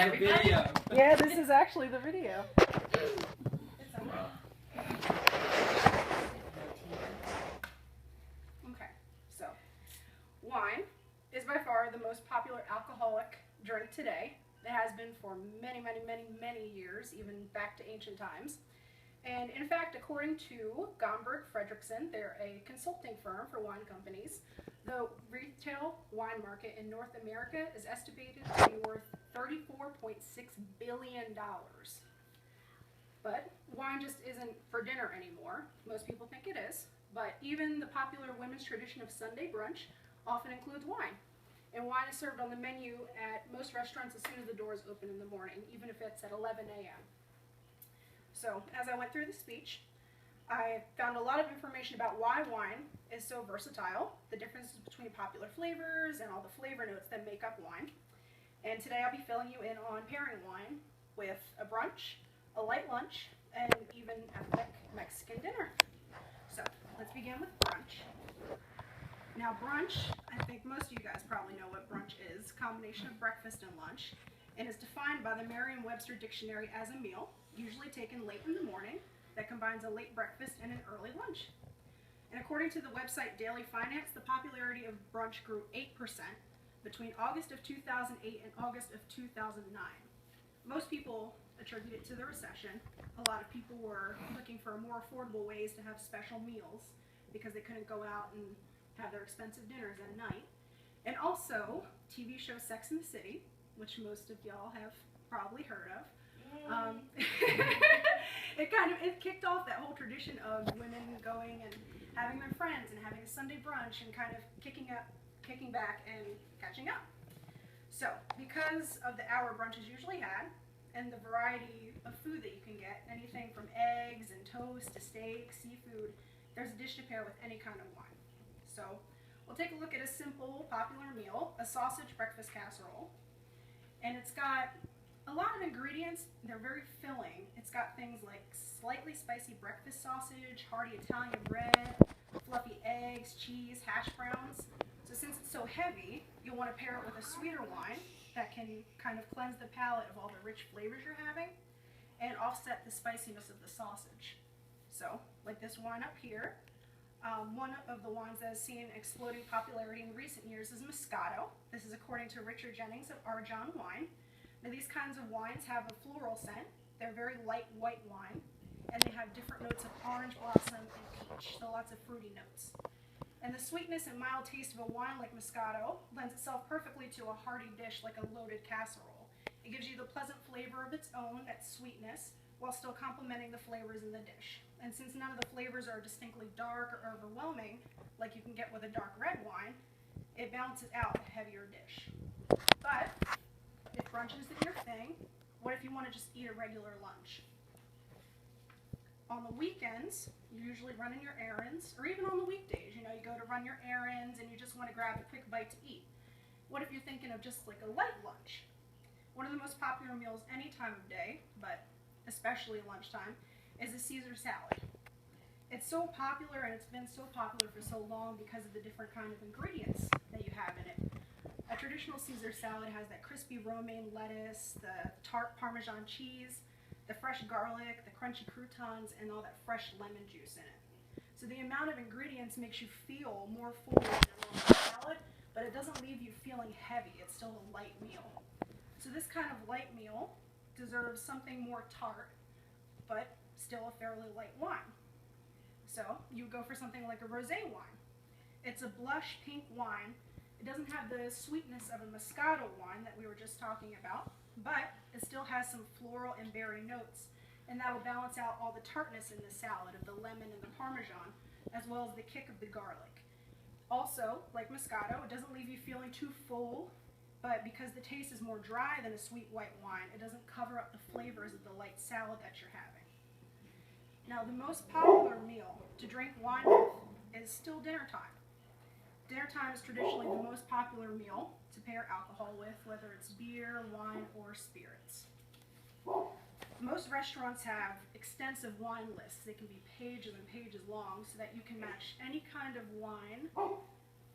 video. Yeah, this is actually the video. Okay, so wine is by far the most popular alcoholic drink today. It has been for many, many, many, many years, even back to ancient times. And in fact, according to Gomberg Fredrickson, they're a consulting firm for wine companies. The retail wine market in North America is estimated to be worth $34.6 billion. But wine just isn't for dinner anymore. Most people think it is. But even the popular women's tradition of Sunday brunch often includes wine. And wine is served on the menu at most restaurants as soon as the doors open in the morning, even if it's at 11 a.m. So, as I went through the speech, I found a lot of information about why wine is so versatile, the differences between popular flavors, and all the flavor notes that make up wine. And today I'll be filling you in on pairing wine with a brunch, a light lunch, and even ethnic Mexican dinner. So, let's begin with brunch. Now brunch, I think most of you guys probably know what brunch is, a combination of breakfast and lunch, and is defined by the Merriam-Webster Dictionary as a meal, usually taken late in the morning, that combines a late breakfast and an early lunch. And according to the website Daily Finance, the popularity of brunch grew 8% between August of 2008 and August of 2009. Most people attribute it to the recession. A lot of people were looking for more affordable ways to have special meals because they couldn't go out and have their expensive dinners at night. And also, TV show Sex and the City, which most of y'all have probably heard of. It kicked off that whole tradition of women going and having their friends and having a Sunday brunch and kind of kicking back and catching up. So, because of the hour brunches usually had, and the variety of food that you can get, anything from eggs and toast to steak, seafood, there's a dish to pair with any kind of wine. So, we'll take a look at a simple, popular meal, a sausage breakfast casserole. And it's got a lot of ingredients. They're very filling. It's got things like slightly spicy breakfast sausage, hearty Italian bread, fluffy eggs, cheese, hash browns. So since it's so heavy, you'll want to pair it with a sweeter wine that can kind of cleanse the palate of all the rich flavors you're having and offset the spiciness of the sausage. So, like this wine up here, one of the wines that has seen exploding popularity in recent years is Moscato. This is according to Richard Jennings of Arjan Wine. Now these kinds of wines have a floral scent. They're very light white wine, and they have different notes of orange blossom and peach, so lots of fruity notes. And the sweetness and mild taste of a wine like Moscato lends itself perfectly to a hearty dish like a loaded casserole. It gives you the pleasant flavor of its own, that sweetness, while still complementing the flavors in the dish. And since none of the flavors are distinctly dark or overwhelming, like you can get with a dark red wine, it balances out a heavier dish. But if brunch isn't your thing, what if you want to just eat a regular lunch? On the weekends, you're usually running your errands, or even on the weekdays, you go to run your errands and you just want to grab a quick bite to eat. What if you're thinking of just like a light lunch? One of the most popular meals any time of day, but especially lunchtime, is a Caesar salad. It's so popular, and it's been so popular for so long because of the different kind of ingredients that you have in it. A traditional Caesar salad has that crispy romaine lettuce, the tart Parmesan cheese, the fresh garlic, the crunchy croutons, and all that fresh lemon juice in it. So the amount of ingredients makes you feel more full than a normal salad, but it doesn't leave you feeling heavy. It's still a light meal. So this kind of light meal deserves something more tart, but still a fairly light wine. So you go for something like a rosé wine. It's a blush pink wine. It doesn't have the sweetness of a Moscato wine that we were just talking about, but it still has some floral and berry notes, and that will balance out all the tartness in the salad of the lemon and the Parmesan, as well as the kick of the garlic. Also, like Moscato, it doesn't leave you feeling too full, but because the taste is more dry than a sweet white wine, it doesn't cover up the flavors of the light salad that you're having. Now, the most popular meal to drink wine with is still dinner time. Dinner time is traditionally the most popular meal to pair alcohol with, whether it's beer, wine, or spirits. Most restaurants have extensive wine lists. They can be pages and pages long so that you can match any kind of wine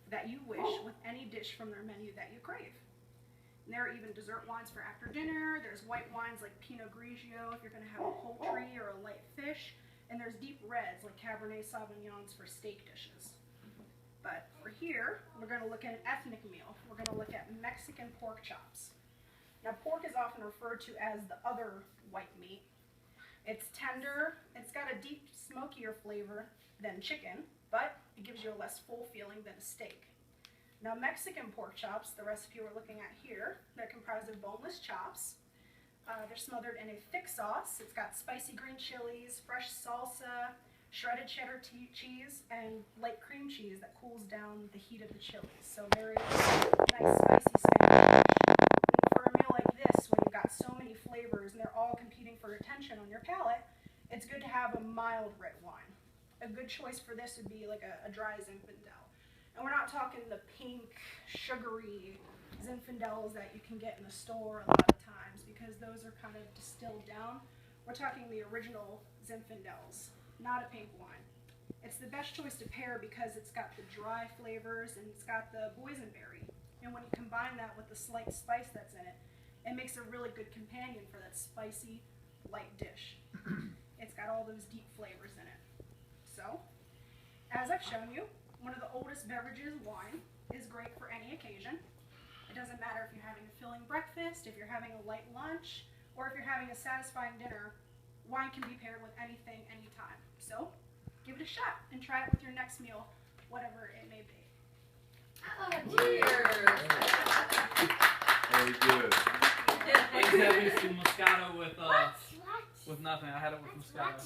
that you wish with any dish from their menu that you crave. And there are even dessert wines for after dinner. There's white wines like Pinot Grigio if you're going to have a poultry or a light fish. And there's deep reds like Cabernet Sauvignons for steak dishes. But for here, we're going to look at an ethnic meal. We're going to look at Mexican pork chops. Now, pork is often referred to as the other white meat. It's tender, it's got a deep, smokier flavor than chicken, but it gives you a less full feeling than a steak. Now, Mexican pork chops, the recipe we're looking at here, they're comprised of boneless chops. They're smothered in a thick sauce. It's got spicy green chilies, fresh salsa, shredded cheddar cheese, and light cream cheese that cools down the heat of the chilies. So very nice, spicy Spanish dish. For a meal like this, when you've got so many flavors and they're all competing for attention on your palate, it's good to have a mild red wine. A good choice for this would be like a dry Zinfandel. And we're not talking the pink, sugary Zinfandels that you can get in the store a lot of times, because those are kind of distilled down. We're talking the original Zinfandels, not a pink wine. It's the best choice to pair because it's got the dry flavors and it's got the boysenberry. And when you combine that with the slight spice that's in it, it makes a really good companion for that spicy, light dish. It's got all those deep flavors in it. So, as I've shown you, one of the oldest beverages, wine, is great for any occasion. It doesn't matter if you're having a filling breakfast, if you're having a light lunch, or if you're having a satisfying dinner. Wine can be paired with anything, anytime. So, give it a shot and try it with your next meal, whatever it may be. Oh, cheers! Very good. I used to have used to Moscato with nothing. I had it with Moscato.